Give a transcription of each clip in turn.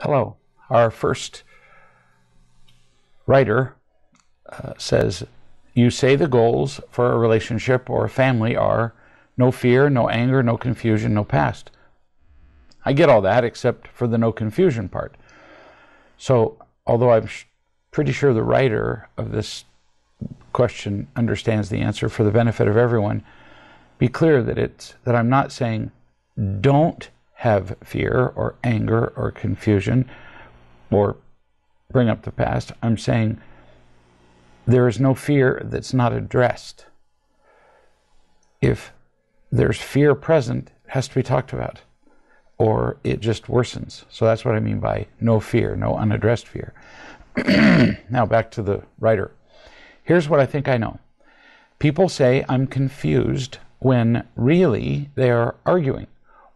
Hello. Our first writer says, you say the goals for a relationship or a family are no fear, no anger, no confusion, no past. I get all that except for the no confusion part. So, although I'm pretty sure the writer of this question understands the answer for the benefit of everyone, be clear that I'm not saying don't have fear or anger or confusion or bring up the past. I'm saying there is no fear that's not addressed. If there's fear present, it has to be talked about, or it just worsens. So that's what I mean by no fear, no unaddressed fear. Now back to the writer. Here's what I think I know. People say I'm confused when really they are arguing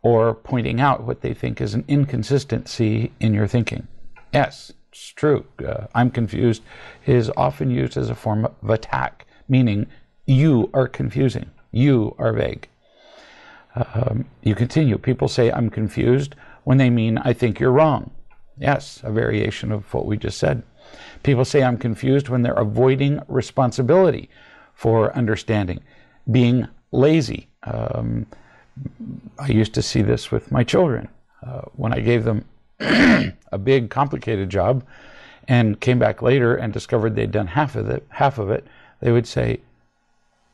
or pointing out what they think is an inconsistency in your thinking. Yes, it's true. I'm confused is often used as a form of attack, meaning you are confusing, you are vague. You continue. People say I'm confused when they mean I think you're wrong. Yes, a variation of what we just said. People say I'm confused when they're avoiding responsibility for understanding, being lazy. I used to see this with my children. When I gave them a big, complicated job and came back later and discovered they'd done half of it, they would say,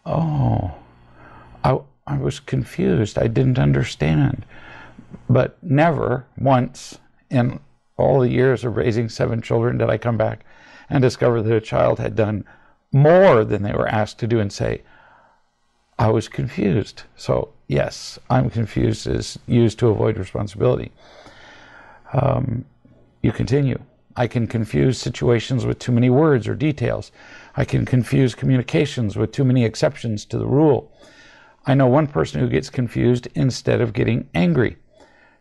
oh, I was confused. I didn't understand. But never once in all the years of raising 7 children did I come back and discover that a child had done more than they were asked to do and say, I was confused. So yes, I'm confused is used to avoid responsibility. You continue. I can confuse situations with too many words or details. I can confuse communications with too many exceptions to the rule. I know one person who gets confused instead of getting angry.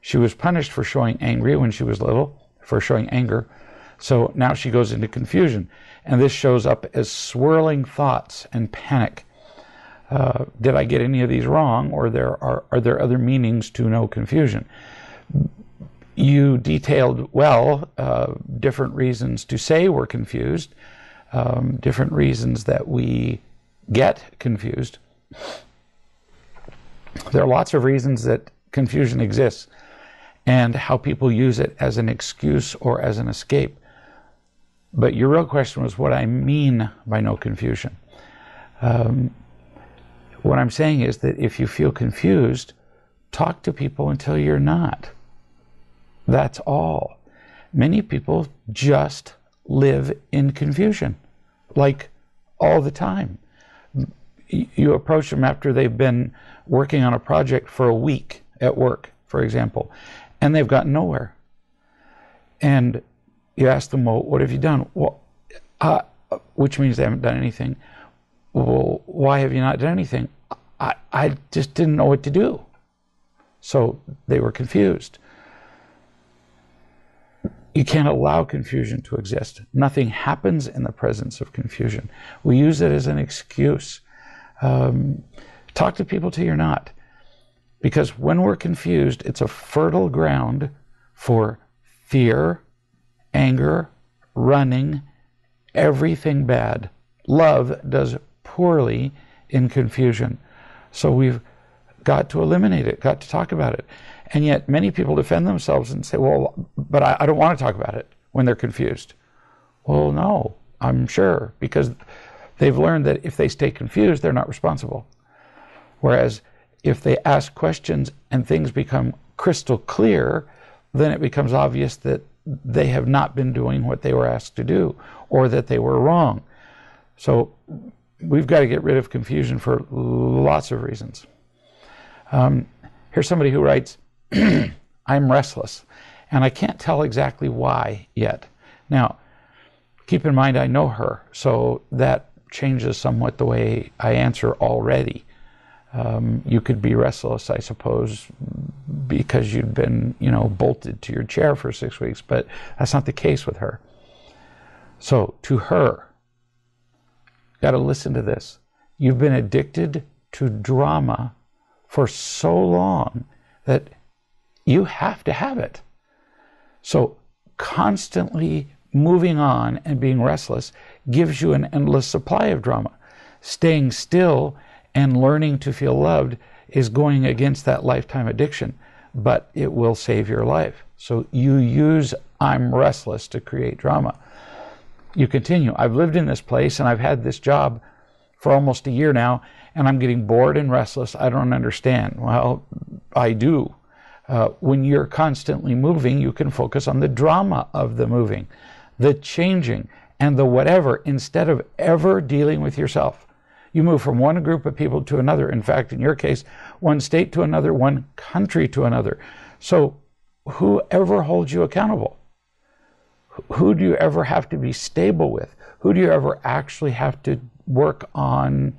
She was punished for showing angry when she was little, for showing anger. So now she goes into confusion. And this shows up as swirling thoughts and panic. Did I get any of these wrong, or are there other meanings to no confusion? You detailed well different reasons to say we're confused, different reasons that we get confused. There are lots of reasons that confusion exists and how people use it as an excuse or as an escape. But your real question was what I mean by no confusion. What I'm saying is that if you feel confused, talk to people until you're not. That's all. Many people just live in confusion, like all the time. You approach them after they've been working on a project for a week at work, for example, and they've gotten nowhere. And you ask them, well, what have you done? Well, which means they haven't done anything. Well, why have you not done anything? I just didn't know what to do. So they were confused. You can't allow confusion to exist. Nothing happens in the presence of confusion. We use it as an excuse. Talk to people till you're not. Because when we're confused, it's a fertile ground for fear, anger, running, everything bad. Love does poorly in confusion. So we've got to eliminate it, got to talk about it. And yet many people defend themselves and say, well, but I don't want to talk about it when they're confused. Well, no, I'm sure, because they've learned that if they stay confused, they're not responsible. Whereas if they ask questions and things become crystal clear, then it becomes obvious that they have not been doing what they were asked to do, or that they were wrong. So we've got to get rid of confusion for lots of reasons. Here's somebody who writes, I'm restless, and I can't tell exactly why yet. Now, keep in mind I know her, so that changes somewhat the way I answer already. You could be restless, I suppose, because you'd been, bolted to your chair for 6 weeks, but that's not the case with her. So, to her, got to listen to this. You've been addicted to drama for so long that you have to have it. So constantly moving on and being restless gives you an endless supply of drama. Staying still and learning to feel loved is going against that lifetime addiction, but it will save your life. So you use I'm restless to create drama. You continue. I've lived in this place and I've had this job for almost a year now, and I'm getting bored and restless. I don't understand. Well, I do. When you're constantly moving, you can focus on the drama of the moving, the changing, and the whatever, instead of ever dealing with yourself. You move from one group of people to another. In fact, in your case, one state to another, one country to another. So whoever holds you accountable? Who do you ever have to be stable with? Who do you ever actually have to work on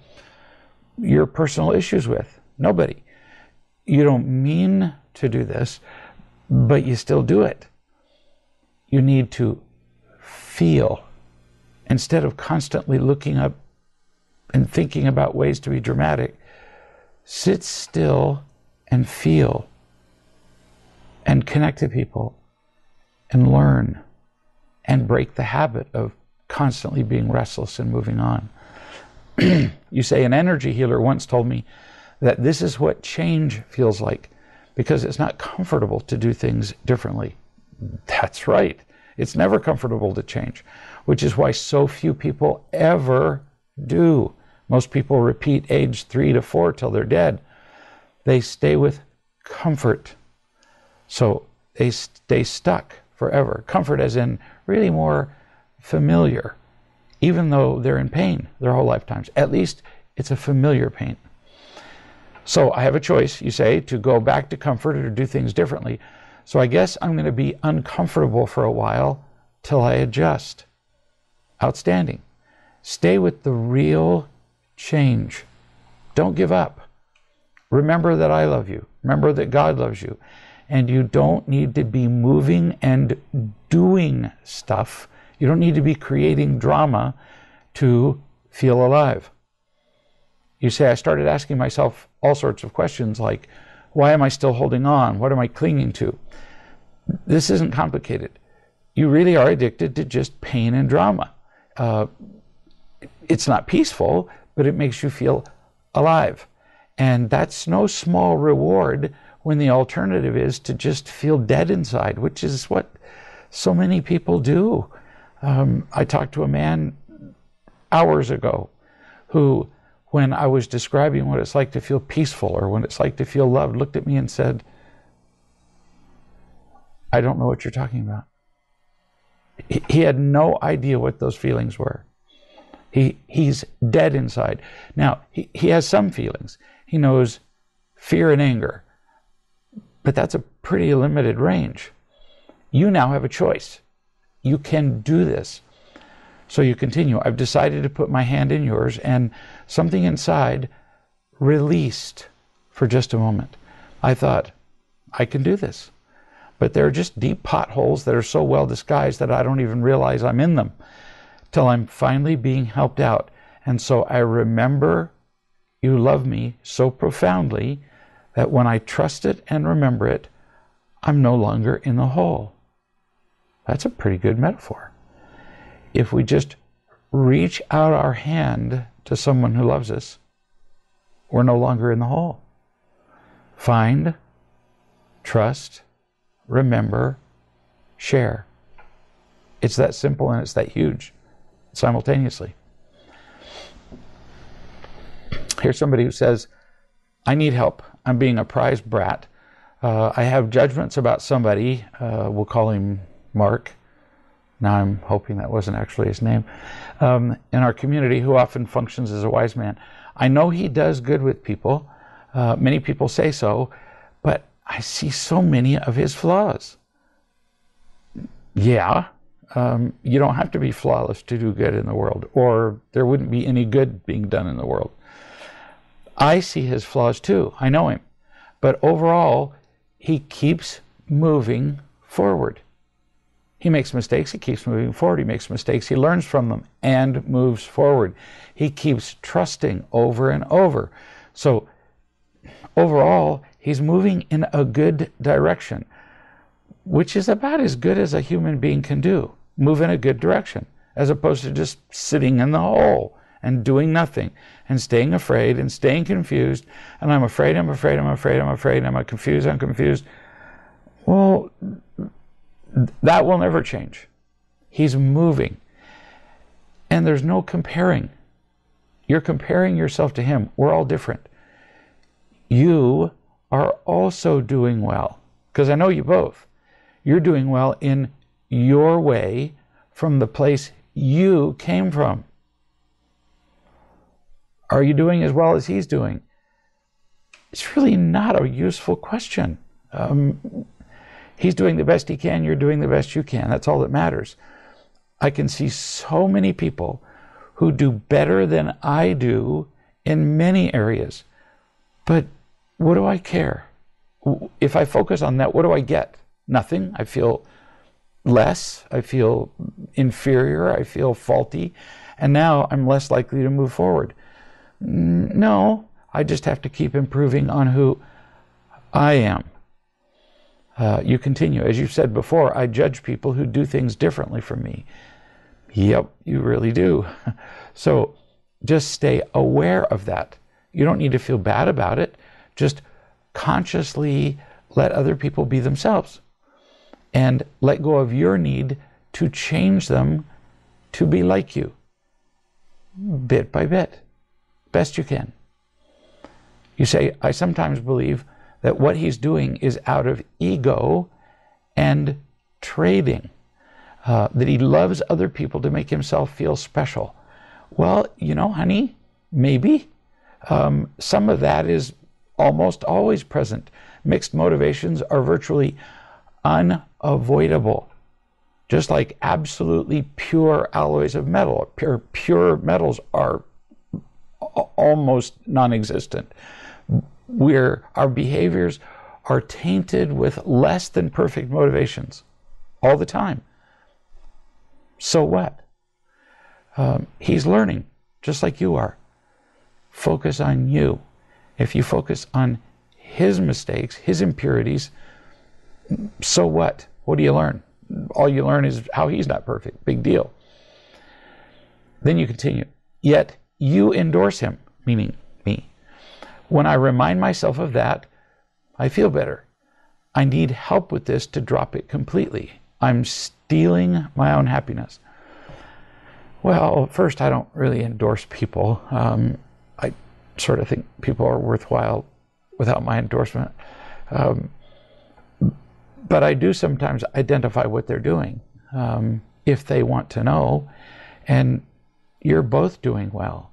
your personal issues with? Nobody. You don't mean to do this, but you still do it. You need to feel instead of constantly looking up and thinking about ways to be dramatic. Sit still and feel and connect to people and learn and break the habit of constantly being restless and moving on. You say, an energy healer once told me that this is what change feels like, because it's not comfortable to do things differently. That's right. It's never comfortable to change, which is why so few people ever do. Most people repeat age 3 to 4 till they're dead. They stay with comfort. So they stay stuck forever. Comfort as in really more familiar, even though they're in pain their whole lifetimes. At least it's a familiar pain. So I have a choice, you say, to go back to comfort or to do things differently. So I guess I'm going to be uncomfortable for a while till I adjust. Outstanding. Stay with the real change. Don't give up. Remember that I love you. Remember that God loves you. And you don't need to be moving and doing stuff. You don't need to be creating drama to feel alive. You say, I started asking myself all sorts of questions like, why am I still holding on? What am I clinging to? This isn't complicated. You really are addicted to just pain and drama. It's not peaceful, but it makes you feel alive. And that's no small reward when the alternative is to just feel dead inside, which is what so many people do. I talked to a man hours ago who, when I was describing what it's like to feel peaceful or when it's like to feel loved, looked at me and said, I don't know what you're talking about. He had no idea what those feelings were. He's dead inside. Now, he has some feelings. He knows fear and anger, but that's a pretty limited range. You now have a choice. You can do this. So you continue. I've decided to put my hand in yours, and something inside released for just a moment. I thought, I can do this. But there are just deep potholes that are so well disguised that I don't even realize I'm in them till I'm finally being helped out. And so I remember you love me so profoundly that when I trust it and remember it, I'm no longer in the hole. That's a pretty good metaphor. If we just reach out our hand to someone who loves us, we're no longer in the hole. Find, trust, remember, share. It's that simple and it's that huge simultaneously. Here's somebody who says, I need help. I'm being a prize brat. I have judgments about somebody. We'll call him Mark. Now I'm hoping that wasn't actually his name. In our community, who often functions as a wise man. I know he does good with people. Many people say so, but I see so many of his flaws. Yeah, you don't have to be flawless to do good in the world, or there wouldn't be any good being done in the world. I see his flaws too. I know him. But overall, he keeps moving forward. He makes mistakes, he keeps moving forward. He makes mistakes, he learns from them and moves forward. He keeps trusting over and over. So overall, he's moving in a good direction. which is about as good as a human being can do. Move in a good direction, as opposed to just sitting in the hole and doing nothing and staying afraid and staying confused. And I'm afraid, I'm afraid, I'm afraid, I'm afraid, I'm confused, I'm confused. Well, that will never change. He's moving. And there's no comparing. You're comparing yourself to him. We're all different. You are also doing well, because I know you both. You're doing well in your way from the place you came from. Are you doing as well as he's doing? It's really not a useful question. He's doing the best he can, you're doing the best you can. That's all that matters. I can see so many people who do better than I do in many areas. But what do I care? If I focus on that, what do I get? Nothing. I feel less. I feel inferior. I feel faulty. And now I'm less likely to move forward. No, I just have to keep improving on who I am. You continue. As you said before, I judge people who do things differently from me. Yep, you really do. So just stay aware of that. You don't need to feel bad about it. Just consciously let other people be themselves and let go of your need to change them to be like you, bit by bit, best you can. You say, I sometimes believe that what he's doing is out of ego and trading, that he loves other people to make himself feel special. Well, you know, honey, maybe. Some of that is almost always present. Mixed motivations are virtually unavoidable. Just like absolutely pure alloys of metal. Pure metals are almost non-existent. Our behaviors are tainted with less than perfect motivations all the time. So what? He's learning, just like you are. Focus on you. If you focus on his mistakes, his impurities, so what? What do you learn? All you learn is how he's not perfect. Big deal. Then you continue. Yet you endorse him, meaning me. When I remind myself of that, I feel better. I need help with this to drop it completely. I'm stealing my own happiness. Well, first, I don't really endorse people. I sort of think people are worthwhile without my endorsement. But I do sometimes identify what they're doing if they want to know. And you're both doing well,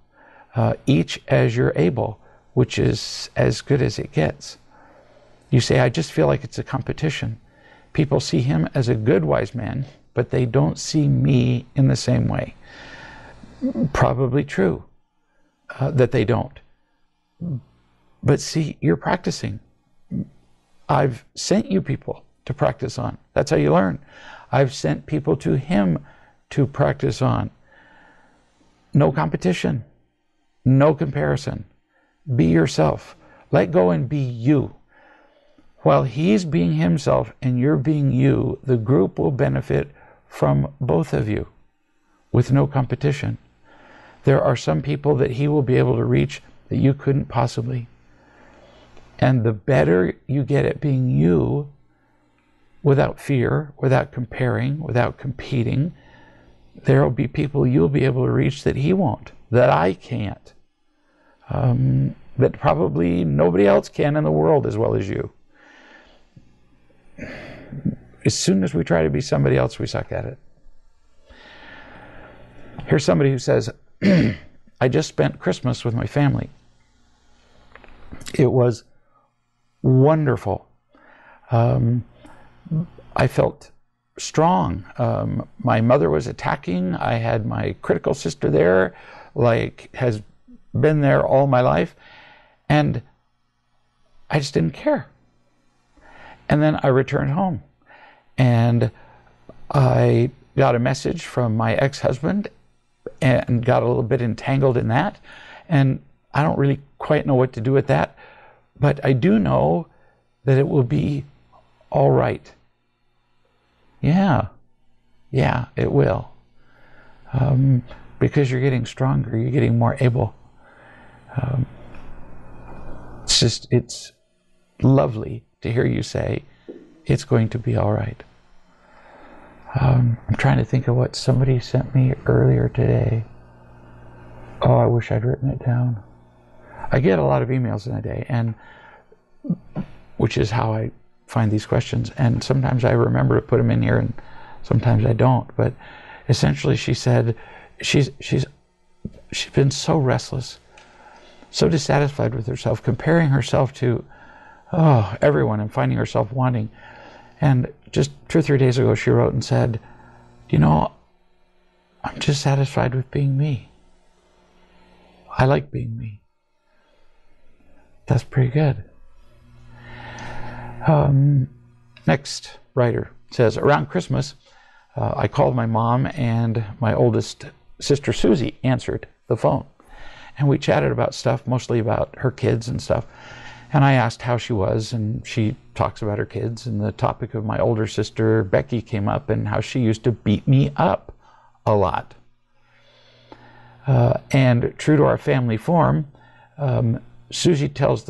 each as you're able, which is as good as it gets. You say, I just feel like it's a competition. People see him as a good wise man, but they don't see me in the same way. Probably true that they don't. But see, you're practicing. I've sent you people to practice on. That's how you learn. I've sent people to him to practice on. No competition, no comparison. Be yourself. Let go and be you. While he's being himself and you're being you, the group will benefit from both of you with no competition. There are some people that he will be able to reach that you couldn't possibly. And the better you get at being you, without fear, without comparing, without competing, there will be people you'll be able to reach that he won't, that I can't, that probably nobody else can in the world as well as you. As soon as we try to be somebody else, we suck at it. Here's somebody who says, I just spent Christmas with my family. It was wonderful. I felt strong. My mother was attacking. I had my critical sister there, like has been there all my life. And I just didn't care. And then I returned home. And I got a message from my ex-husband and got a little bit entangled in that. And I don't really quite know what to do with that. But I do know that it will be all right. Yeah, it will. Because you're getting stronger, you're getting more able. It's lovely to hear you say, it's going to be all right. I'm trying to think of what somebody sent me earlier today. Oh, I wish I'd written it down. I get a lot of emails in a day, and which is how I find these questions. And sometimes I remember to put them in here, and sometimes I don't. But essentially, she said she's been so restless, so dissatisfied with herself, comparing herself to everyone, and finding herself wanting. And just 2 or 3 days ago, she wrote and said, you know, I'm just satisfied with being me. I like being me. That's pretty good. Next writer says, around Christmas, I called my mom, and my oldest sister, Susie, answered the phone. And we chatted about stuff, mostly about her kids and stuff. And I asked how she was, and she talks about her kids. And the topic of my older sister, Becky, came up, and how she used to beat me up a lot. And true to our family form, Susie told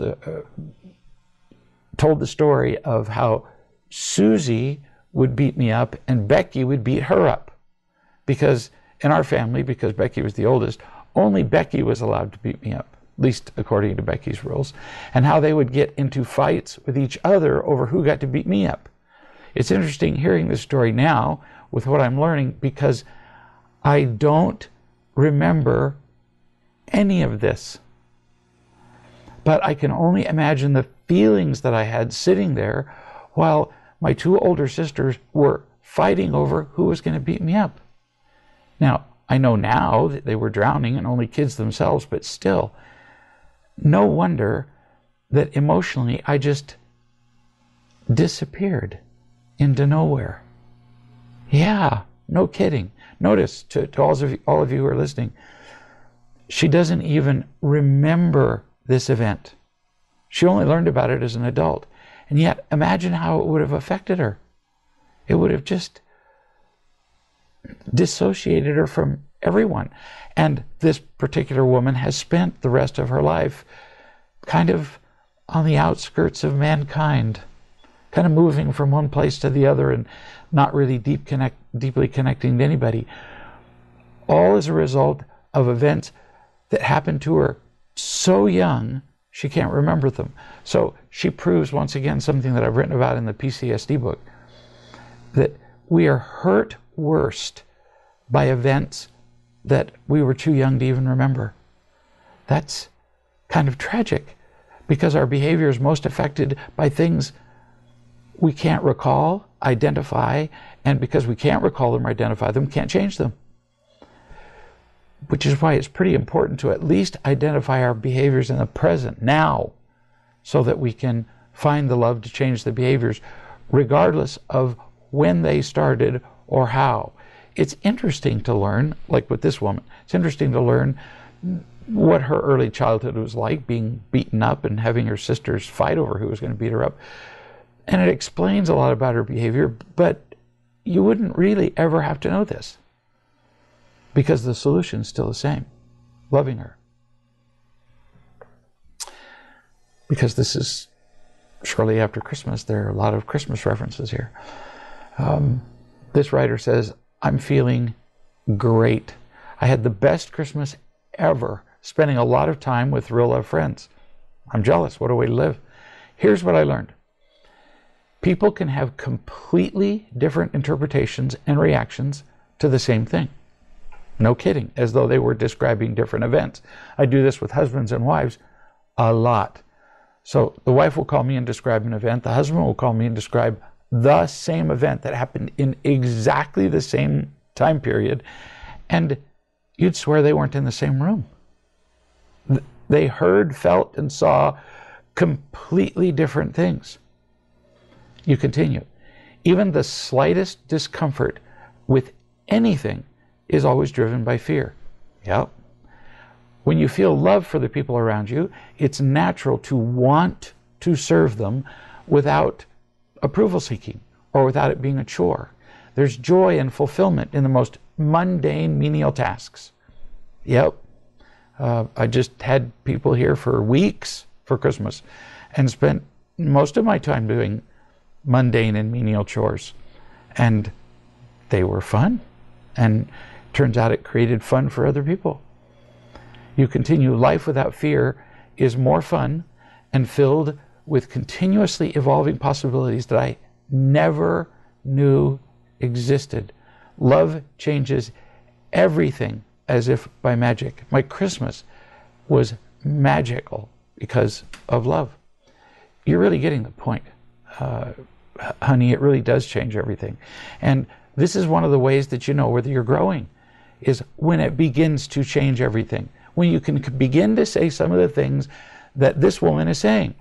the story of how Susie would beat me up and Becky would beat her up. Because in our family, because Becky was the oldest, only Becky was allowed to beat me up, at least according to Becky's rules, and how they would get into fights with each other over who got to beat me up. It's interesting hearing this story now with what I'm learning, because I don't remember any of this. But I can only imagine the feelings that I had sitting there while my 2 older sisters were fighting over who was going to beat me up. Now, I know now that they were drowning and only kids themselves, but still, no wonder that emotionally I just disappeared into nowhere. Yeah, no kidding. Notice, to all of you who are listening, she doesn't even remember this event. She only learned about it as an adult. And yet, imagine how it would have affected her. It would have just dissociated her from everyone. And this particular woman has spent the rest of her life kind of on the outskirts of mankind, kind of moving from one place to the other and not really deeply connecting to anybody. All as a result of events that happened to her so young, she can't remember them. So she proves once again something that I've written about in the PCSD book, that we are hurt worst by events that we were too young to even remember. That's kind of tragic, because our behavior is most affected by things we can't recall, identify, and because we can't recall them or identify them, can't change them. Which is why it's pretty important to at least identify our behaviors in the present, now, so that we can find the love to change the behaviors, regardless of when they started or how. It's interesting to learn, like with this woman, it's interesting to learn what her early childhood was like, being beaten up and having her sisters fight over who was going to beat her up. And it explains a lot about her behavior, but you wouldn't really ever have to know this, because the solution is still the same: loving her. Because this is shortly after Christmas, there are a lot of Christmas references here. This writer says, I'm feeling great. I had the best Christmas ever, spending a lot of time with real love friends. I'm jealous. What a way to live. Here's what I learned. People can have completely different interpretations and reactions to the same thing. No kidding, as though they were describing different events. I do this with husbands and wives a lot. So the wife will call me and describe an event. The husband will call me and describe the same event that happened in exactly the same time period. And you'd swear they weren't in the same room. They heard, felt, and saw completely different things. You continue. Even the slightest discomfort with anything is always driven by fear. Yep. When you feel love for the people around you, it's natural to want to serve them without approval seeking or without it being a chore. There's joy and fulfillment in the most mundane, menial tasks. Yep. I just had people here for weeks for Christmas and spent most of my time doing mundane and menial chores. And they were fun. And turns out it created fun for other people. You continue. Life without fear is more fun and filled with continuously evolving possibilities that I never knew existed. Love changes everything as if by magic. My Christmas was magical because of love. You're really getting the point, honey. It really does change everything. And this is one of the ways that you know whether you're growing, is when it begins to change everything. When you can begin to say some of the things that this woman is saying.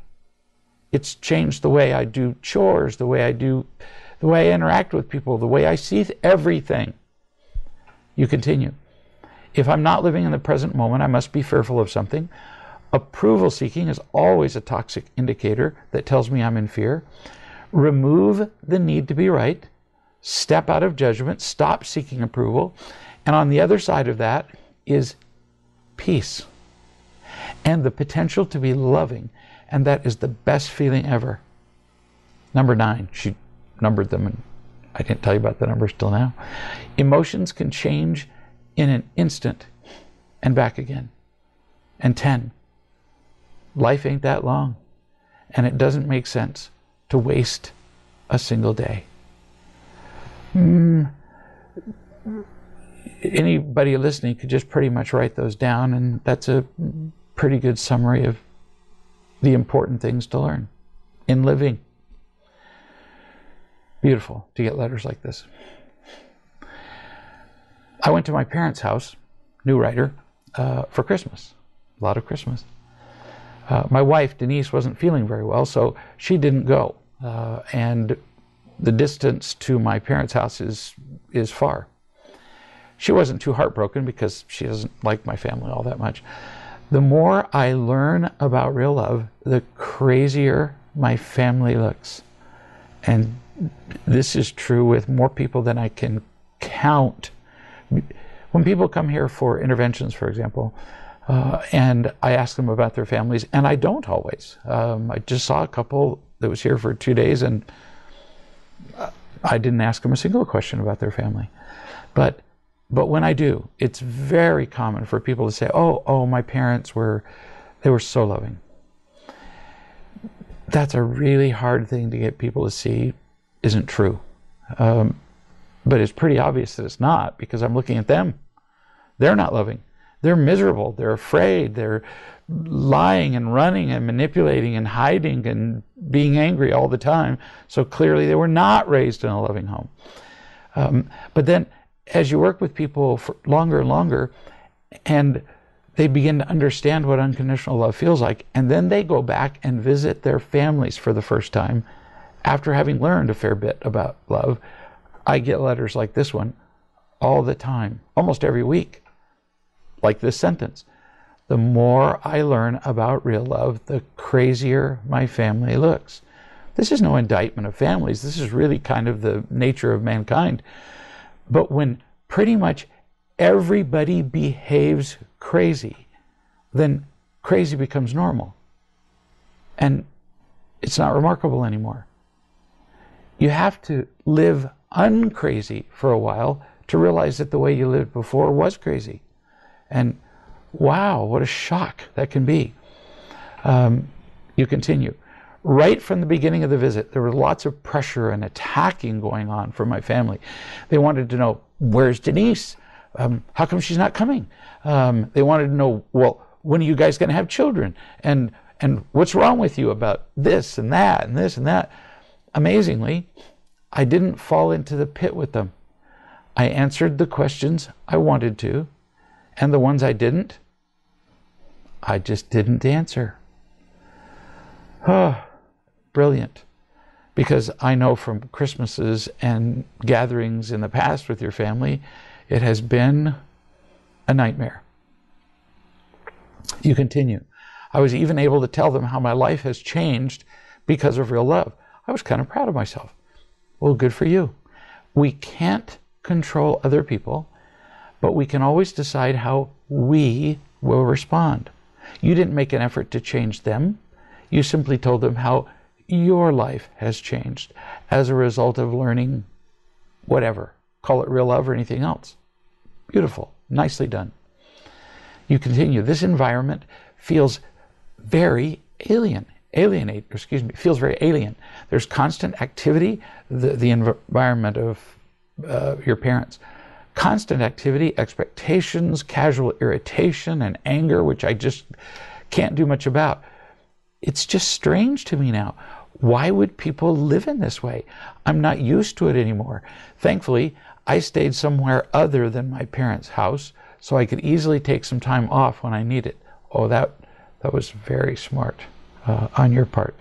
It's changed the way I do chores, the way I interact with people, the way I see everything. You continue. If I'm not living in the present moment, I must be fearful of something. Approval seeking is always a toxic indicator that tells me I'm in fear. Remove the need to be right. Step out of judgment. Stop seeking approval. And on the other side of that is peace and the potential to be loving. And that is the best feeling ever. Number 9, she numbered them, and I didn't tell you about the numbers till now. Emotions can change in an instant and back again. And 10, life ain't that long, and it doesn't make sense to waste a single day. Anybody listening could just pretty much write those down, and that's a pretty good summary of the important things to learn in living. Beautiful to get letters like this. I went to my parents' house, new writer, for Christmas. A lot of Christmas. My wife, Denise, wasn't feeling very well, so she didn't go. And the distance to my parents' house is far. She wasn't too heartbroken because she doesn't like my family all that much. The more I learn about real love, the crazier my family looks. And this is true with more people than I can count. When people come here for interventions, for example, and I ask them about their families, and I don't always. I just saw a couple that was here for 2 days, and I didn't ask them a single question about their family. But when I do, it's very common for people to say, oh, my parents were so loving. That's a really hard thing to get people to see isn't true. But it's pretty obvious that it's not, because I'm looking at them. They're not loving. They're miserable. They're afraid. They're lying and running and manipulating and hiding and being angry all the time. So clearly they were not raised in a loving home. But then as you work with people for longer and longer, and they begin to understand what unconditional love feels like, and then they go back and visit their families for the first time after having learned a fair bit about love. I get letters like this one all the time, almost every week, like this sentence. The more I learn about real love, the crazier my family looks. This is no indictment of families. This is really kind of the nature of mankind. But when pretty much everybody behaves crazy, then crazy becomes normal. And it's not remarkable anymore. You have to live uncrazy for a while to realize that the way you lived before was crazy. And wow, what a shock that can be. You continue. Right from the beginning of the visit, there was lots of pressure and attacking going on from my family. They wanted to know, where's Denise? How come she's not coming? They wanted to know, well, when are you guys going to have children? And what's wrong with you about this and that and this and that? Amazingly, I didn't fall into the pit with them. I answered the questions I wanted to, and the ones I didn't, I just didn't answer. Brilliant. Because I know from Christmases and gatherings in the past with your family, it has been a nightmare. You continue. I was even able to tell them how my life has changed because of real love. I was kind of proud of myself. Well, good for you. We can't control other people, but we can always decide how we will respond. You didn't make an effort to change them. You simply told them how your life has changed as a result of learning whatever. Call it real love or anything else. Beautiful. Nicely done. You continue. This environment feels very feels very alien. There's constant activity, the environment of your parents. Constant activity, expectations, casual irritation, and anger, which I just can't do much about. It's just strange to me now. Why would people live in this way? I'm not used to it anymore. Thankfully, I stayed somewhere other than my parents' house, so I could easily take some time off when I need it. Oh, that was very smart on your part.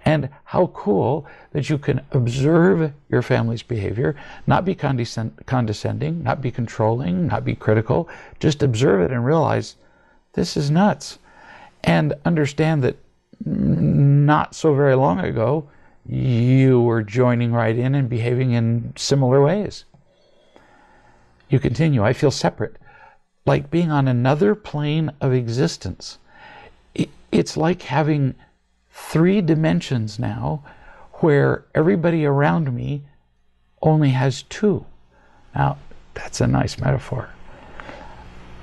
And how cool that you can observe your family's behavior, not be condescending, not be controlling, not be critical, just observe it and realize this is nuts. And understand that not so very long ago, you were joining right in and behaving in similar ways. You continue, I feel separate, like being on another plane of existence. It's like having 3 dimensions now where everybody around me only has 2. Now, that's a nice metaphor.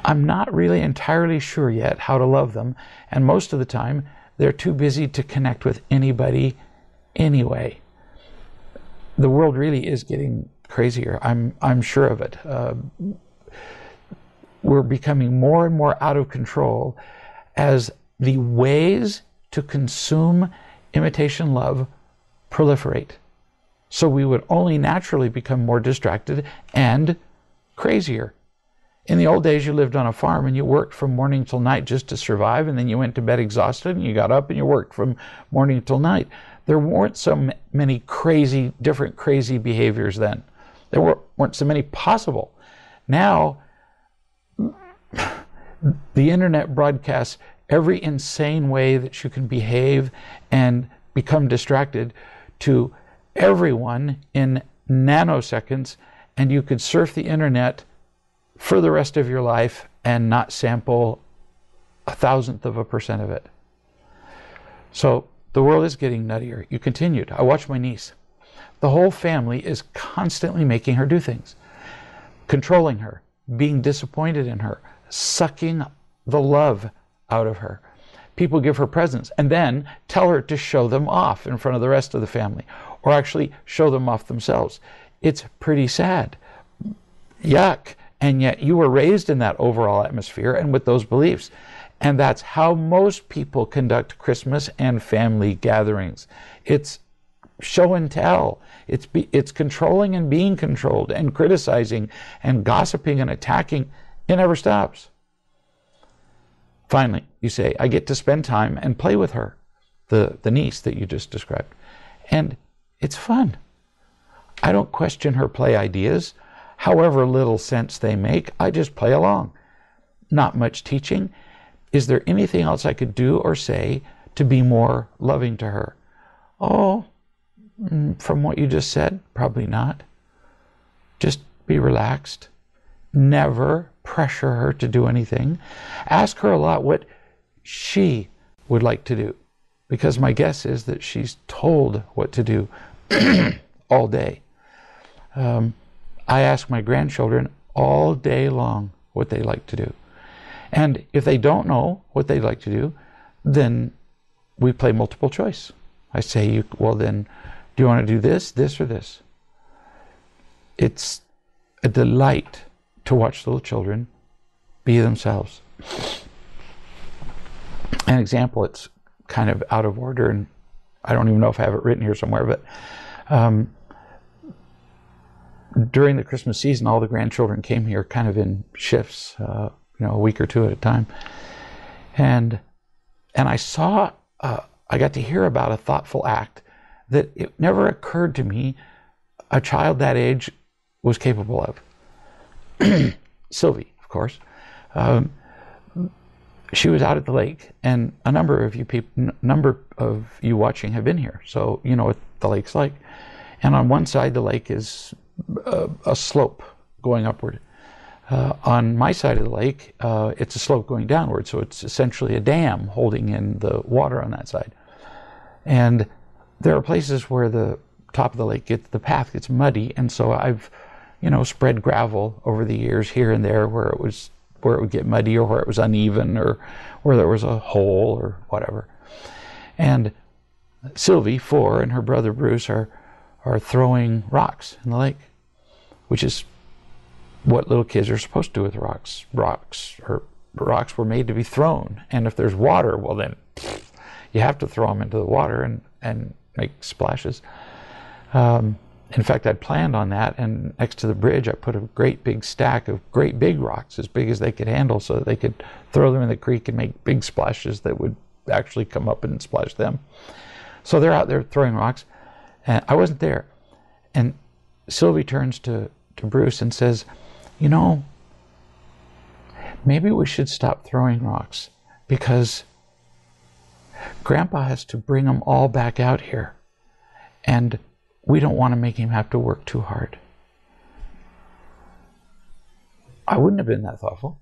I'm not really entirely sure yet how to love them, and most of the time they're too busy to connect with anybody anyway. The world really is getting crazier. I'm sure of it. We're becoming more and more out of control as the ways to consume imitation love proliferate. So we would only naturally become more distracted and crazier. In the old days, you lived on a farm and you worked from morning till night just to survive, and then you went to bed exhausted and you got up and you worked from morning till night. There weren't so many different crazy behaviors then. There weren't so many possible. Now, the internet broadcasts every insane way that you can behave and become distracted to everyone in nanoseconds, and you could surf the internet for the rest of your life and not sample 0.001% of it. So the world is getting nuttier. You continued. I watched my niece. The whole family is constantly making her do things, controlling her, being disappointed in her, sucking the love out of her. People give her presents and then tell her to show them off in front of the rest of the family, or actually show them off themselves. It's pretty sad. Yuck. And yet you were raised in that overall atmosphere and with those beliefs. And that's how most people conduct Christmas and family gatherings. It's show and tell. It's controlling and being controlled and criticizing and gossiping and attacking. It never stops. Finally, you say, I get to spend time and play with her, the niece that you just described. And it's fun. I don't question her play ideas, however little sense they make. I just play along. Not much teaching. Is there anything else I could do or say to be more loving to her? Oh, from what you just said, probably not. Just be relaxed. Never pressure her to do anything. Ask her a lot what she would like to do, because my guess is that she's told what to do all day. I ask my grandchildren all day long what they like to do. And if they don't know what they'd like to do, then we play multiple choice. I say, well then, do you want to do this, this, or this? It's a delight to watch little children be themselves. An example, it's kind of out of order, and I don't even know if I have it written here somewhere, but during the Christmas season, all the grandchildren came here kind of in shifts, a week or two at a time. And I saw, I got to hear about a thoughtful act that it never occurred to me a child that age was capable of. Sylvie, of course. She was out at the lake, and a number of you watching have been here, so you know what the lake's like. And on one side, the lake is a slope going upward. On my side of the lake, it's a slope going downward, so it's essentially a dam holding in the water on that side. And there are places where the top of the lake the path gets muddy, and so I've, spread gravel over the years here and there where it would get muddy, or where it was uneven, or where there was a hole or whatever. And Sylvie, 4, and her brother Bruce are throwing rocks in the lake, which is what little kids are supposed to do with rocks. Rocks were made to be thrown, and if there's water, well then you have to throw them into the water and make splashes. In fact, I'd planned on that, and next to the bridge I put a great big stack of great big rocks, as big as they could handle, so that they could throw them in the creek and make big splashes that would actually come up and splash them. So they're out there throwing rocks, and I wasn't there. And Sylvie turns to Bruce and says, maybe we should stop throwing rocks, because Grandpa has to bring them all back out here, and we don't want to make him have to work too hard. I wouldn't have been that thoughtful.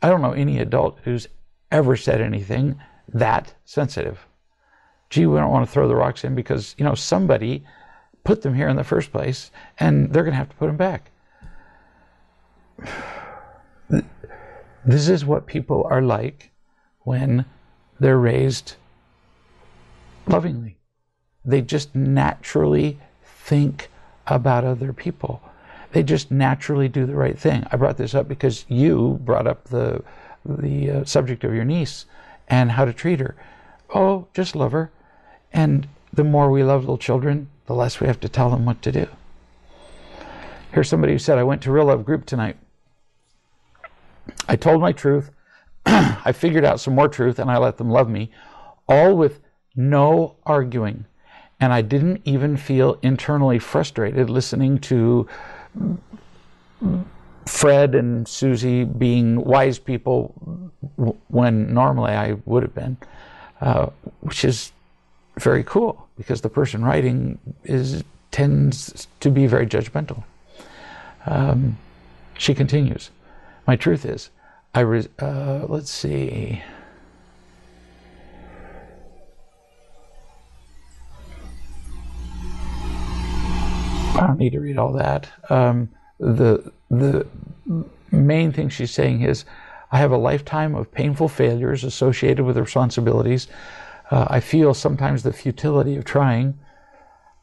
I don't know any adult who's ever said anything that sensitive. Gee, we don't want to throw the rocks in because, somebody put them here in the first place, and they're going to have to put them back. This is what people are like when they're raised lovingly. They just naturally think about other people. They just naturally do the right thing. I brought this up because you brought up the subject of your niece and how to treat her. Oh, just love her. And the more we love little children, the less we have to tell them what to do. Here's somebody who said, I went to Real Love Group tonight. I told my truth. I figured out some more truth, and I let them love me, all with no arguing. And I didn't even feel internally frustrated listening to Fred and Susie being wise people when normally I would have been, which is very cool, because the person writing tends to be very judgmental. She continues, my truth is, let's see. I don't need to read all that. The main thing she's saying is, I have a lifetime of painful failures associated with responsibilities. I feel sometimes the futility of trying,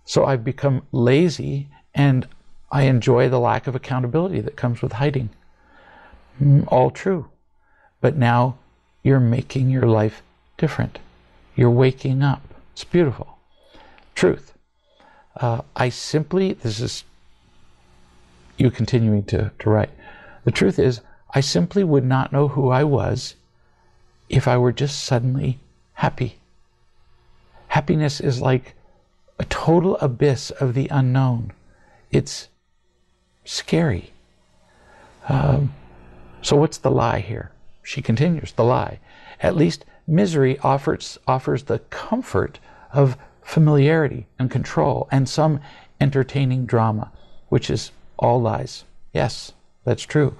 so I've become lazy, and I enjoy the lack of accountability that comes with hiding. All true. But now you're making your life different. You're waking up. It's beautiful. Truth. This is you continuing to write. The truth is, I simply would not know who I was if I were just suddenly happy. Happiness is like a total abyss of the unknown. It's scary. So what's the lie here? She continues, the lie. At least misery offers the comfort of familiarity and control and some entertaining drama, which is all lies. Yes, that's true.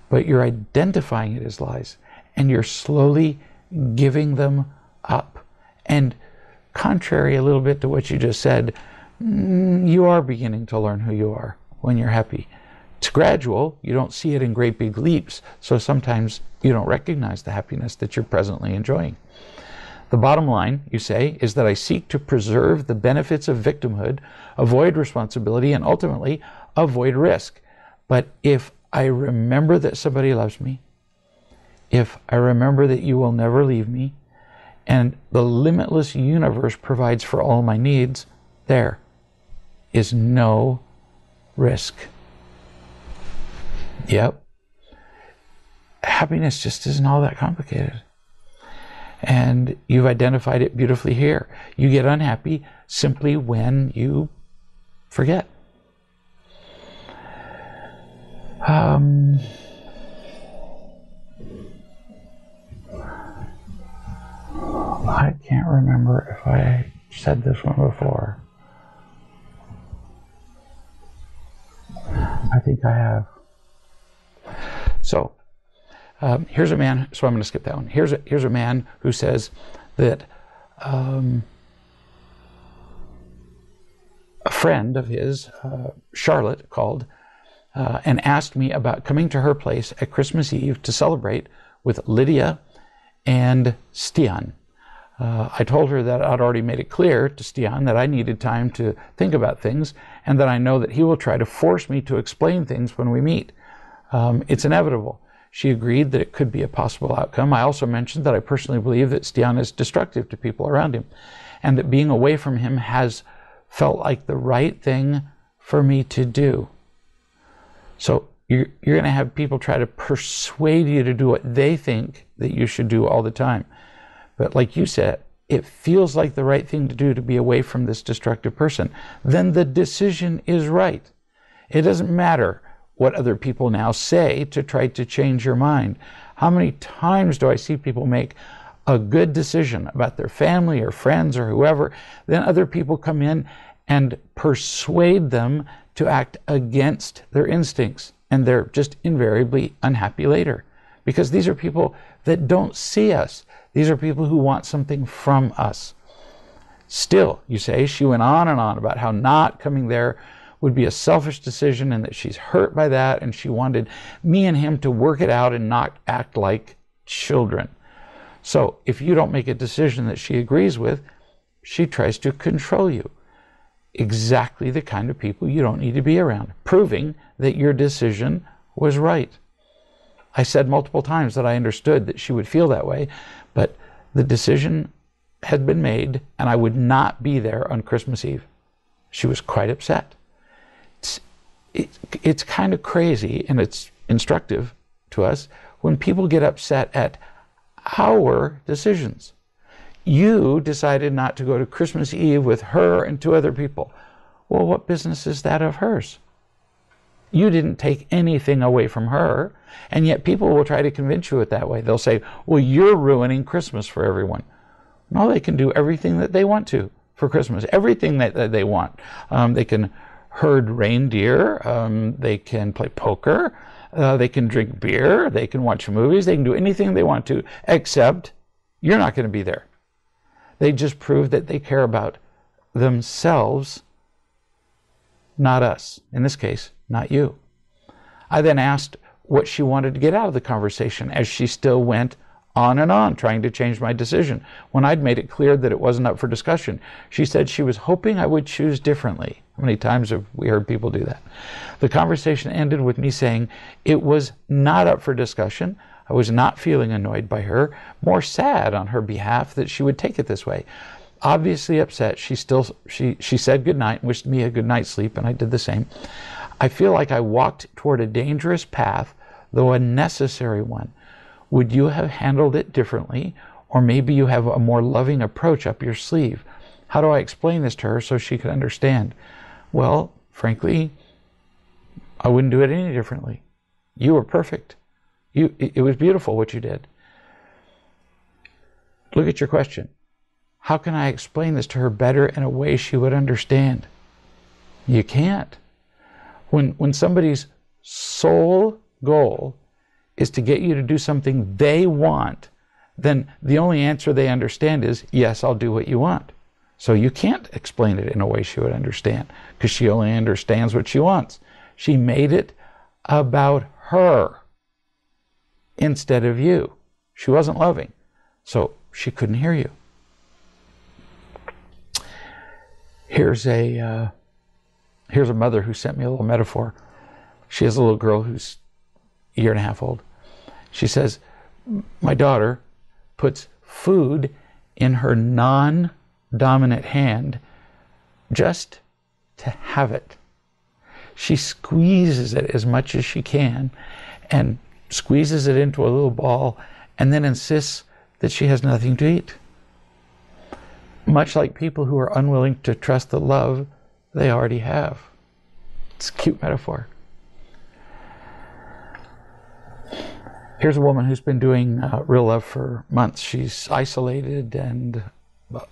But you're identifying it as lies, and you're slowly giving them up. And contrary a little bit to what you just said, you are beginning to learn who you are when you're happy. It's gradual. You don't see it in great big leaps, so sometimes you don't recognize the happiness that you're presently enjoying. The bottom line, you say, is that I seek to preserve the benefits of victimhood, avoid responsibility, and ultimately avoid risk. But if I remember that somebody loves me, if I remember that you will never leave me, and the limitless universe provides for all my needs, there is no risk. Yep. Happiness just isn't all that complicated. And you've identified it beautifully here. You get unhappy simply when you forget. I can't remember if I said this one before. I have. So here's a man, so I'm going to skip that one. Here's a man who says that a friend of his, Charlotte, called and asked me about coming to her place at Christmas Eve to celebrate with Lydia and Stian. I told her that I'd already made it clear to Stian that I needed time to think about things, and that I know that he will try to force me to explain things when we meet. It's inevitable. She agreed that it could be a possible outcome. I also mentioned that I personally believe that Stian is destructive to people around him, and that being away from him has felt like the right thing for me to do. So you're going to have people try to persuade you to do what they think that you should do all the time. But like you said, it feels like the right thing to do to be away from this destructive person. Then the decision is right. It doesn't matter what other people now say to try to change your mind. How many times do I see people make a good decision about their family or friends or whoever, then other people come in and persuade them to act against their instincts, and they're just invariably unhappy later. Because these are people that don't see us. These are people who want something from us. Still, you say, she went on and on about how not coming there would be a selfish decision and that she's hurt by that, and she wanted me and him to work it out and not act like children. So if you don't make a decision that she agrees with, she tries to control you. Exactly the kind of people you don't need to be around, proving that your decision was right. I said multiple times that I understood that she would feel that way, but the decision had been made and I would not be there on Christmas Eve. She was quite upset. It's kind of crazy, and it's instructive to us when people get upset at our decisions. You decided not to go to Christmas Eve with her and 2 other people. Well, what business is that of hers? You didn't take anything away from her, and yet people will try to convince you it that way. They'll say, well, you're ruining Christmas for everyone. No, they can do everything that they want to for Christmas, everything that they want. They can herd reindeer, they can play poker, they can drink beer, they can watch movies, they can do anything they want to, except you're not going to be there. They just prove that they care about themselves, not us. In this case, not you. I then asked what she wanted to get out of the conversation, as she still went on and on, trying to change my decision. When I'd made it clear that it wasn't up for discussion, she said she was hoping I would choose differently. How many times have we heard people do that? The conversation ended with me saying it was not up for discussion. I was not feeling annoyed by her, more sad on her behalf that she would take it this way. Obviously upset, she said goodnight and wished me a good night's sleep, and I did the same. I feel like I walked toward a dangerous path, though a necessary one. Would you have handled it differently? Or maybe you have a more loving approach up your sleeve. How do I explain this to her so she could understand? Well, frankly, I wouldn't do it any differently. You were perfect. It was beautiful what you did. Look at your question. How can I explain this to her better in a way she would understand? You can't. When somebody's sole goal is to get you to do something they want, then the only answer they understand is, yes, I'll do what you want. So you can't explain it in a way she would understand, because she only understands what she wants. She made it about her instead of you. She wasn't loving, so she couldn't hear you. Here's a mother who sent me a little metaphor. She has a little girl who's a year and a half old. She says, my daughter puts food in her non-dominant hand just to have it. She squeezes it as much as she can and squeezes it into a little ball and then insists that she has nothing to eat. Much like people who are unwilling to trust the love they already have. It's a cute metaphor. Here's a woman who's been doing Real Love for months. She's isolated and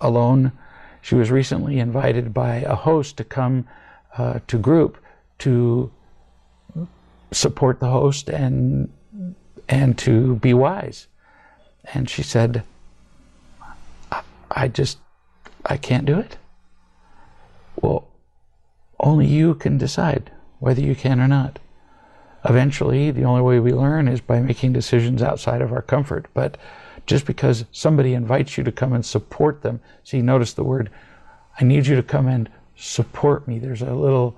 alone. She was recently invited by a host to come to group to support the host and to be wise. And she said, I can't do it. Well, only you can decide whether you can or not. Eventually, the only way we learn is by making decisions outside of our comfort. But just because somebody invites you to come and support them, see, notice the word, I need you to come and support me. There's a little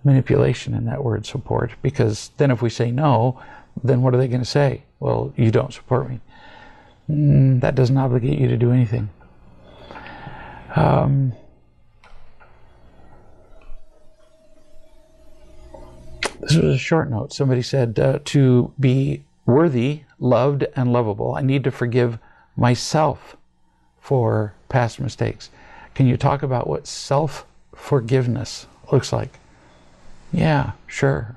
manipulation in that word support, because then if we say no, then what are they going to say? Well, you don't support me. That doesn't obligate you to do anything. This was a short note. Somebody said, to be worthy, loved, and lovable, I need to forgive myself for past mistakes. Can you talk about what self-forgiveness looks like? Yeah, sure.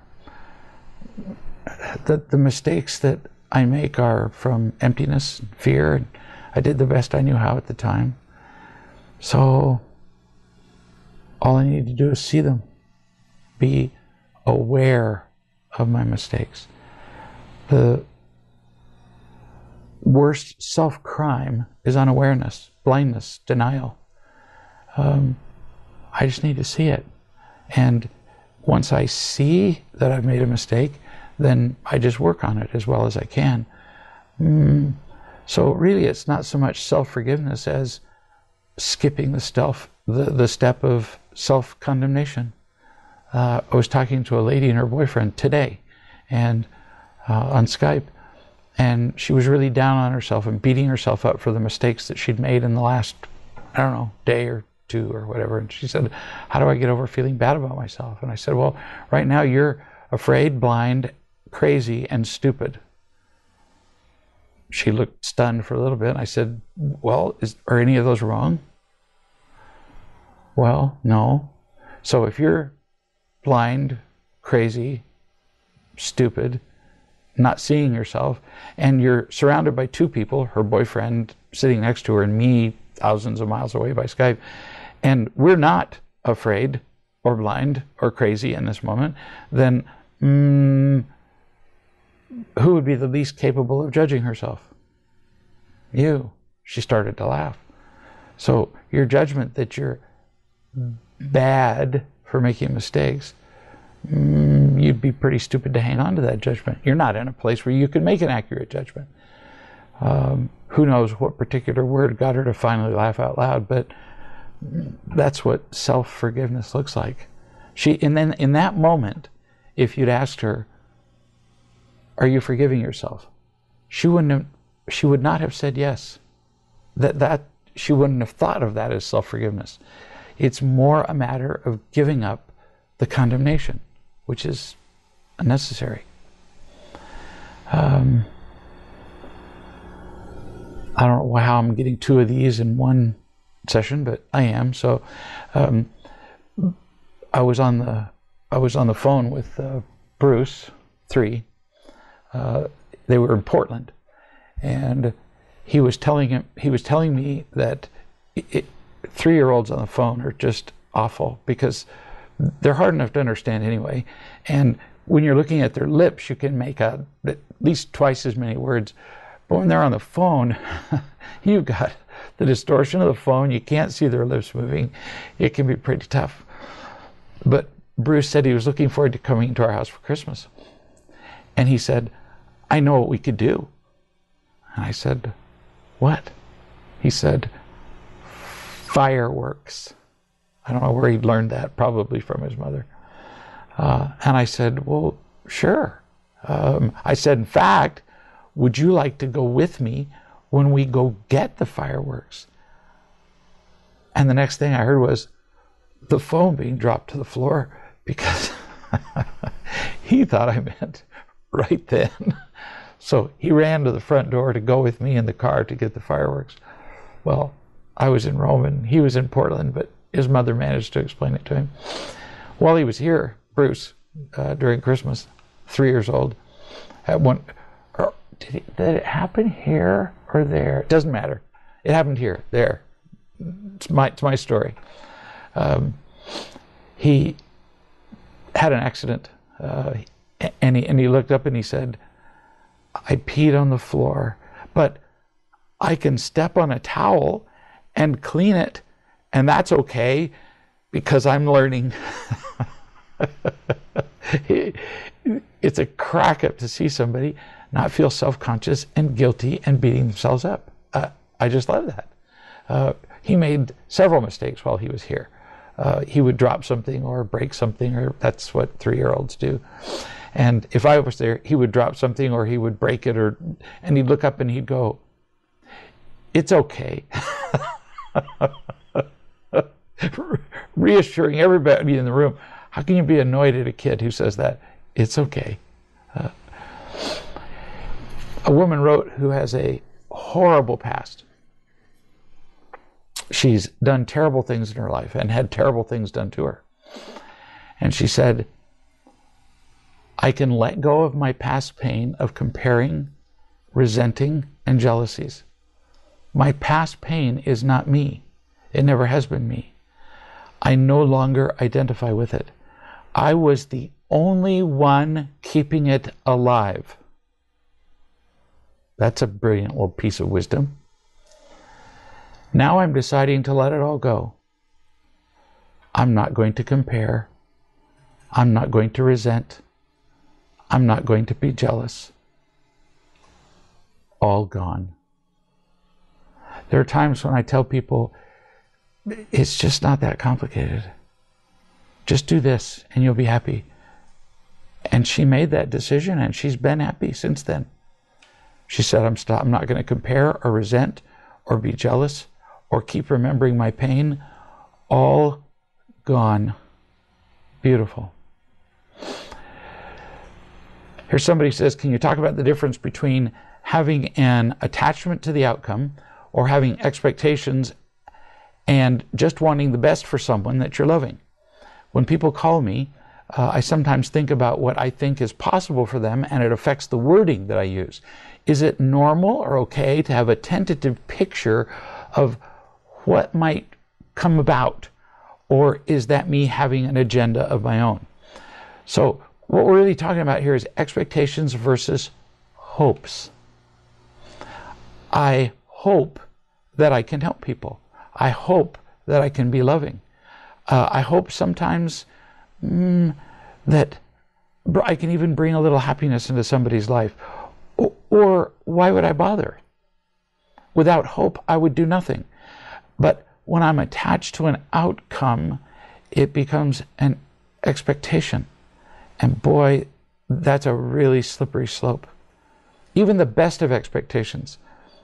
The mistakes that I make are from emptiness, fear. And I did the best I knew how at the time. So all I need to do is see them, be aware of my mistakes. The worst self-crime is unawareness, blindness, denial. I just need to see it. And once I see that I've made a mistake, then I just work on it as well as I can. So really, it's not so much self-forgiveness as skipping the step of self-condemnation. I was talking to a lady and her boyfriend today, and on Skype, and she was really down on herself and beating herself up for the mistakes that she'd made in the last, I don't know, day or two or whatever. And she said, how do I get over feeling bad about myself? And I said, well, right now you're afraid, blind, crazy, and stupid. She looked stunned for a little bit. And I said, well, are any of those wrong? Well, no. So if you're blind, crazy, stupid, not seeing yourself, and you're surrounded by two people, her boyfriend sitting next to her and me thousands of miles away by Skype, and we're not afraid or blind or crazy in this moment, then who would be the least capable of judging herself? You. She started to laugh. So your judgment that you're bad for making mistakes, you'd be pretty stupid to hang on to that judgment. You're not in a place where you can make an accurate judgment. Who knows what particular word got her to finally laugh out loud, but that's what self-forgiveness looks like. And then in that moment, if you'd asked her, are you forgiving yourself? She would not have said yes. She wouldn't have thought of that as self-forgiveness. It's more a matter of giving up the condemnation, which is unnecessary. I don't know how I'm getting two of these in one session, but I am. So I was on the phone with Bruce 3. They were in Portland, and he was telling me that 3-year-olds on the phone are just awful because they're hard enough to understand anyway. And when you're looking at their lips, you can make out at least twice as many words. But when they're on the phone, you've got the distortion of the phone. You can't see their lips moving. It can be pretty tough. But Bruce said he was looking forward to coming to our house for Christmas. And he said, I know what we could do. And I said, what? He said, fireworks. I don't know where he'd learned that, probably from his mother. And I said, well, sure. I said, in fact, would you like to go with me when we go get the fireworks? And the next thing I heard was the phone being dropped to the floor, because he thought I meant right then. So he ran to the front door to go with me in the car to get the fireworks. Well, I was in Rome and he was in Portland, but his mother managed to explain it to him. While he was here, Bruce, during Christmas, 3 years old, at one, did it happen here or there? It doesn't matter. It happened here, there. It's my story. He had an accident, And he looked up and he said, I peed on the floor, but I can step on a towel and clean it, and that's okay because I'm learning. It's a crack up to see somebody not feel self-conscious and guilty and beating themselves up. I just love that. He made several mistakes while he was here. He would drop something or break something, or that's what 3-year-olds do. And if I was there, he would drop something or he would break it, and he'd look up and he'd go, it's okay. Reassuring everybody in the room. How can you be annoyed at a kid who says that? It's okay. A woman wrote who has a horrible past. She's done terrible things in her life and had terrible things done to her. And she said, I can let go of my past pain of comparing, resenting, and jealousies. My past pain is not me. It never has been me. I no longer identify with it. I was the only one keeping it alive. That's a brilliant little piece of wisdom. Now I'm deciding to let it all go. I'm not going to compare. I'm not going to resent. I'm not going to be jealous. All gone. There are times when I tell people, it's just not that complicated. Just do this and you'll be happy. And she made that decision and she's been happy since then. She said, I'm not going to compare or resent or be jealous or keep remembering my pain. All gone. Beautiful. Here somebody says, can you talk about the difference between having an attachment to the outcome or having expectations and just wanting the best for someone that you're loving? When people call me, I sometimes think about what I think is possible for them, and it affects the wording that I use. Is it normal or okay to have a tentative picture of what might come about? Or is that me having an agenda of my own? So what we're really talking about here is expectations versus hopes. I hope that I can help people. I hope that I can be loving. I hope sometimes that I can even bring a little happiness into somebody's life. Or why would I bother? Without hope, I would do nothing. But when I'm attached to an outcome, it becomes an expectation. And boy, that's a really slippery slope. Even the best of expectations.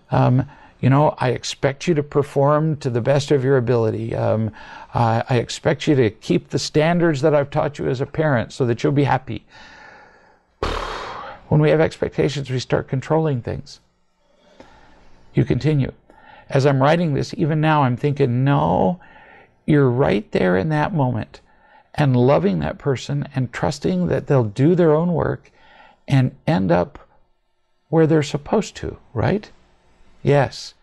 I expect you to perform to the best of your ability. I expect you to keep the standards that I've taught you as a parent so that you'll be happy. When we have expectations, we start controlling things. You continue. As I'm writing this, even now, I'm thinking, no, you're right there in that moment and loving that person and trusting that they'll do their own work and end up where they're supposed to, right? Yes.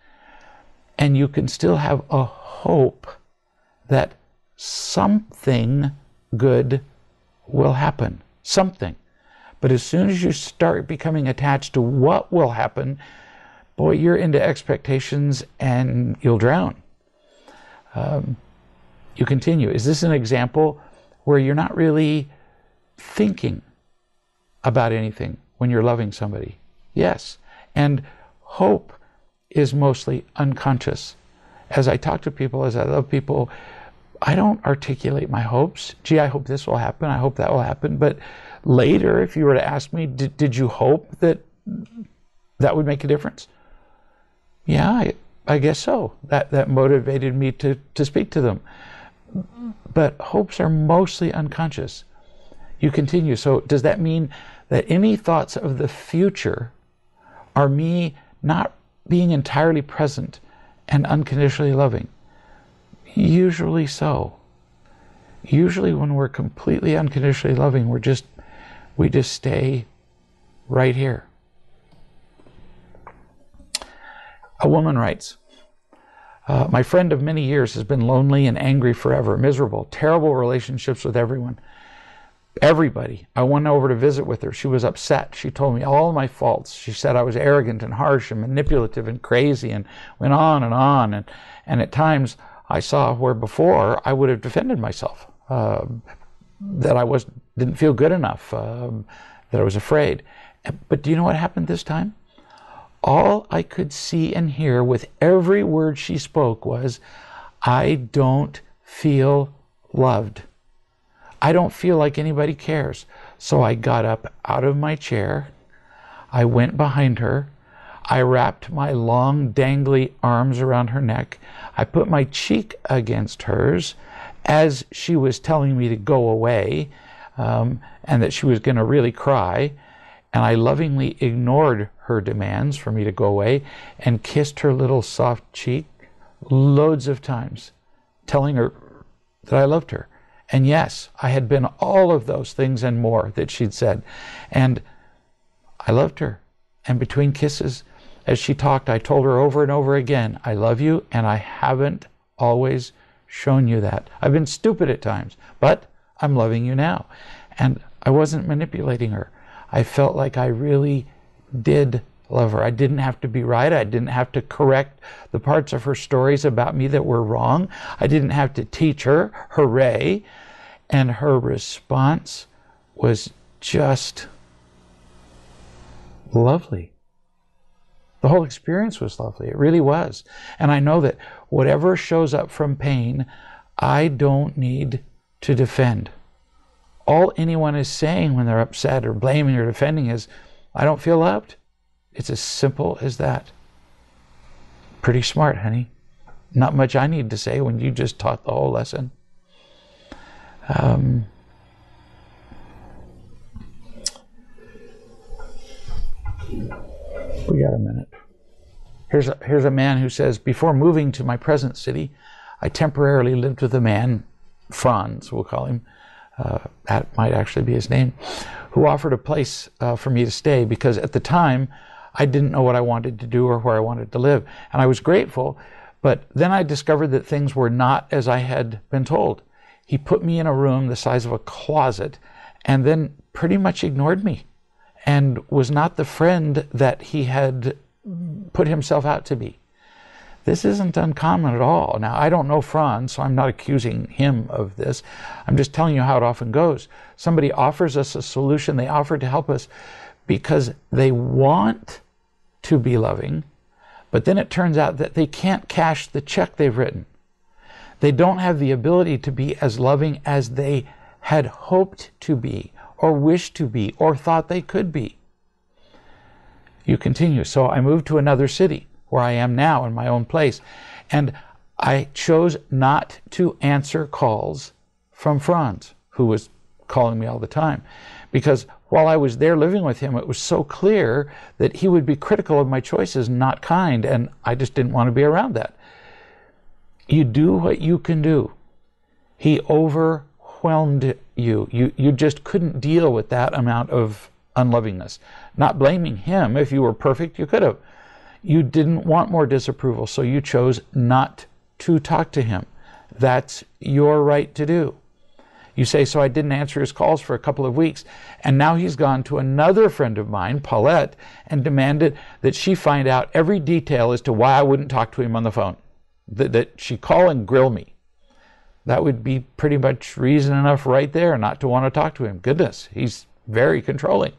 And you can still have a hope that something good will happen. Something. But as soon as you start becoming attached to what will happen, boy, you're into expectations and you'll drown. You continue. Is this an example where you're not really thinking about anything when you're loving somebody? Yes. And hope is mostly unconscious. As I talk to people, as I love people, I don't articulate my hopes. Gee, I hope this will happen. I hope that will happen. But later, if you were to ask me, did you hope that that would make a difference? Yeah, I guess so. That motivated me to speak to them. But hopes are mostly unconscious. You continue. So does that mean that any thoughts of the future are me not being entirely present and unconditionally loving? Usually so. Usually when we're completely unconditionally loving, we just stay right here. A woman writes, my friend of many years has been lonely and angry forever, miserable, terrible relationships with everyone. Everybody. I went over to visit with her. She was upset. She told me all my faults. She said I was arrogant and harsh and manipulative and crazy, and went on and on. And at times I saw where before I would have defended myself, that I didn't feel good enough, that I was afraid. But do you know what happened this time? All I could see and hear with every word she spoke was, I don't feel loved. I don't feel like anybody cares. So I got up out of my chair. I went behind her. I wrapped my long, dangly arms around her neck. I put my cheek against hers as she was telling me to go away, and that she was going to really cry. And I lovingly ignored her demands for me to go away and kissed her little soft cheek loads of times, telling her that I loved her. And yes, I had been all of those things and more that she'd said. And I loved her. And between kisses, as she talked, I told her over and over again, I love you, and I haven't always shown you that. I've been stupid at times, but I'm loving you now. And I wasn't manipulating her. I felt like I really did love her. I didn't have to be right. I didn't have to correct the parts of her stories about me that were wrong. I didn't have to teach her. Hooray. And her response was just lovely. The whole experience was lovely. It really was. And I know that whatever shows up from pain, I don't need to defend. All anyone is saying when they're upset or blaming or defending is, I don't feel loved. It's as simple as that. Pretty smart, honey. Not much I need to say when you just taught the whole lesson. We got a minute. Here's a man who says, before moving to my present city, I temporarily lived with a man, Franz, we'll call him, that might actually be his name, who offered a place for me to stay, because at the time I didn't know what I wanted to do or where I wanted to live. And I was grateful, but then I discovered that things were not as I had been told. He put me in a room the size of a closet and then pretty much ignored me and was not the friend that he had put himself out to be. This isn't uncommon at all. Now, I don't know Franz, so I'm not accusing him of this. I'm just telling you how it often goes. Somebody offers us a solution. They offer to help us because they want to be loving, but then it turns out that they can't cash the check they've written. They don't have the ability to be as loving as they had hoped to be, or wished to be, or thought they could be. You continue. So I moved to another city, where I am now in my own place, and I chose not to answer calls from Franz, who was calling me all the time, because while I was there living with him, it was so clear that he would be critical of my choices, not kind, and I just didn't want to be around that. You do what you can do. He overwhelmed you. You just couldn't deal with that amount of unlovingness. Not blaming him. If you were perfect, you could have. You didn't want more disapproval, so you chose not to talk to him. That's your right to do. You say, so I didn't answer his calls for a couple of weeks, and now he's gone to another friend of mine, Paulette, and demanded that she find out every detail as to why I wouldn't talk to him on the phone, that she call and grill me. That would be pretty much reason enough right there not to want to talk to him. Goodness, he's very controlling.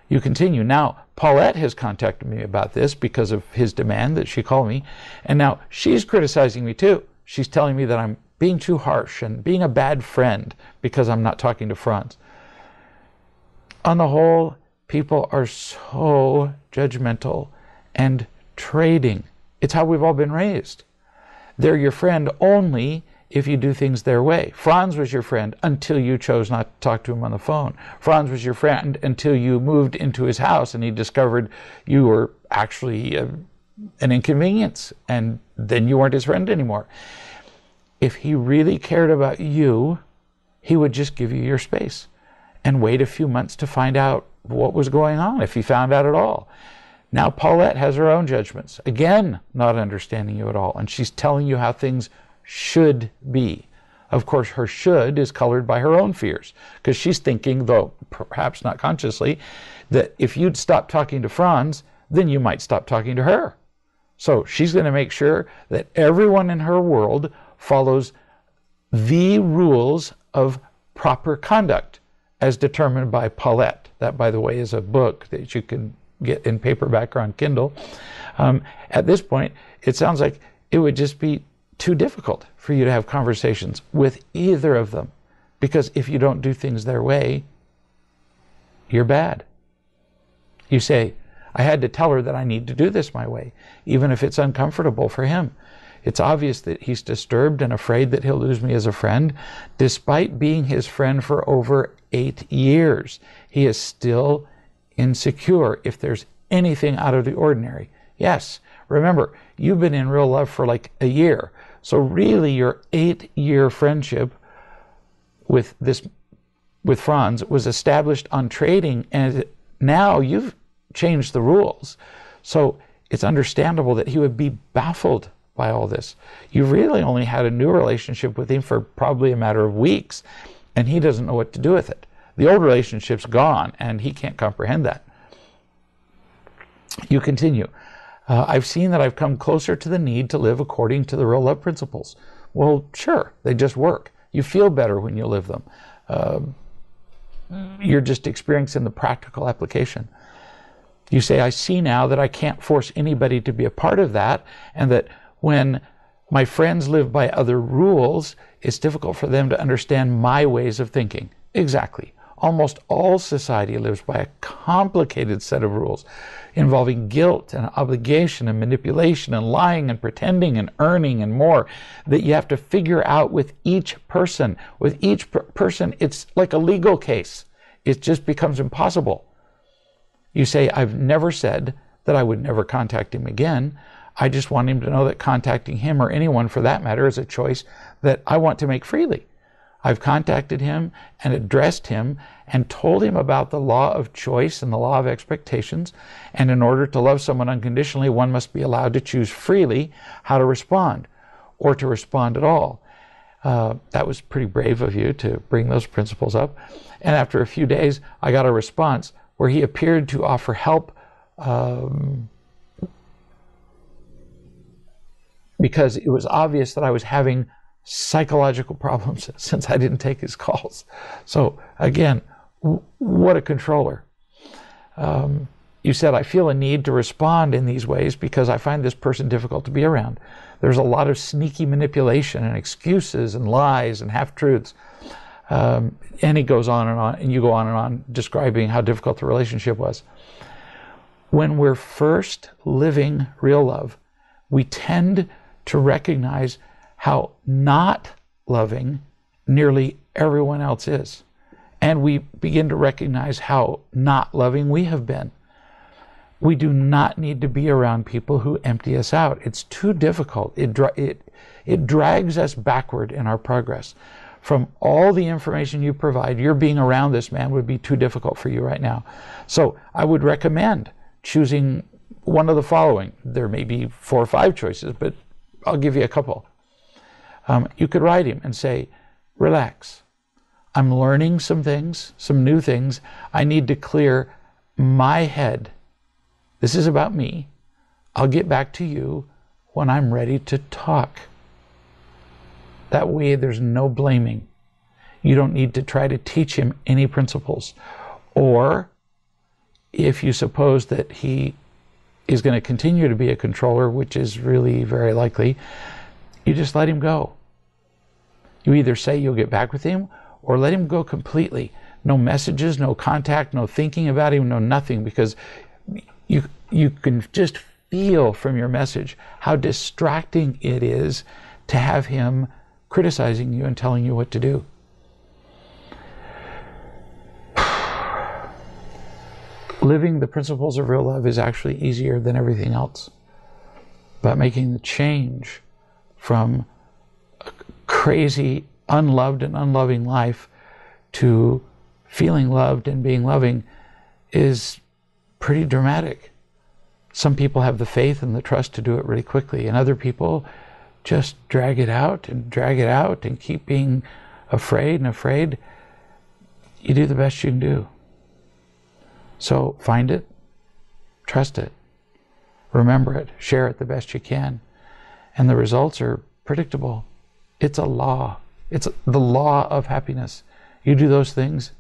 You continue. Now, Paulette has contacted me about this because of his demand that she call me, and now she's criticizing me too. She's telling me that I'm being too harsh and being a bad friend because I'm not talking to Franz. On the whole, people are so judgmental and trading. It's how we've all been raised. They're your friend only if you do things their way. Franz was your friend until you chose not to talk to him on the phone. Franz was your friend until you moved into his house and he discovered you were actually an inconvenience, and then you weren't his friend anymore. If he really cared about you, he would just give you your space and wait a few months to find out what was going on, if he found out at all. Now Paulette has her own judgments, again not understanding you at all, and she's telling you how things should be. Of course, her should is colored by her own fears, because she's thinking, though perhaps not consciously, that if you'd stop talking to Franz, then you might stop talking to her. So she's going to make sure that everyone in her world follows the rules of proper conduct as determined by Paulette. That, by the way, is a book that you can get in paperback or on Kindle. At this point, it sounds like it would just be too difficult for you to have conversations with either of them, because if you don't do things their way, you're bad. You say, I had to tell her that I need to do this my way, even if it's uncomfortable for him. It's obvious that he's disturbed and afraid that he'll lose me as a friend. Despite being his friend for over 8 years, he is still insecure if there's anything out of the ordinary. Yes, remember, you've been in real love for like a year. So really your 8-year friendship with Franz was established on trading, and now you've changed the rules. So it's understandable that he would be baffled by all this. You really only had a new relationship with him for probably a matter of weeks, and he doesn't know what to do with it. The old relationship's gone, and he can't comprehend that. You continue. I've seen that I've come closer to the need to live according to the real love principles. Well, sure, they just work. You feel better when you live them. You're just experiencing the practical application. You say, I see now that I can't force anybody to be a part of that, and that when my friends live by other rules, it's difficult for them to understand my ways of thinking. Exactly. Almost all society lives by a complicated set of rules involving guilt and obligation and manipulation and lying and pretending and earning and more that you have to figure out with each person. With each person, it's like a legal case. It just becomes impossible. You say, I've never said that I would never contact him again. I just want him to know that contacting him, or anyone for that matter, is a choice that I want to make freely. I've contacted him and addressed him and told him about the law of choice and the law of expectations. And in order to love someone unconditionally, one must be allowed to choose freely how to respond, or to respond at all. That was pretty brave of you to bring those principles up. And after a few days, I got a response where he appeared to offer help because it was obvious that I was having psychological problems since I didn't take his calls. So again, what a controller. You said, I feel a need to respond in these ways because I find this person difficult to be around. There's a lot of sneaky manipulation and excuses and lies and half-truths. And he goes on, and you go on describing how difficult the relationship was. When we're first living real love, we tend to recognize how not loving nearly everyone else is. And we begin to recognize how not loving we have been. We do not need to be around people who empty us out. It's too difficult. It drags us backward in our progress. From all the information you provide, your being around this man would be too difficult for you right now. So I would recommend choosing one of the following. There may be 4 or 5 choices, but I'll give you a couple. You could write him and say, relax. I'm learning some things, some new things. I need to clear my head. This is about me. I'll get back to you when I'm ready to talk. That way there's no blaming. You don't need to try to teach him any principles. Or if you suppose that he is going to continue to be a controller, which is really very likely, you just let him go. You either say you'll get back with him, or let him go completely. No messages, no contact, no thinking about him, no nothing, because you can just feel from your message how distracting it is to have him criticizing you and telling you what to do. Living the principles of real love is actually easier than everything else. But making the change from a crazy, unloved and unloving life to feeling loved and being loving is pretty dramatic. Some people have the faith and the trust to do it really quickly, and other people just drag it out and keep being afraid and afraid, you do the best you can do. So find it, trust it, remember it, share it the best you can. And the results are predictable. It's a law. It's the law of happiness. You do those things,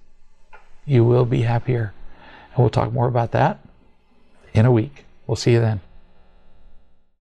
you will be happier. And we'll talk more about that in a week. We'll see you then.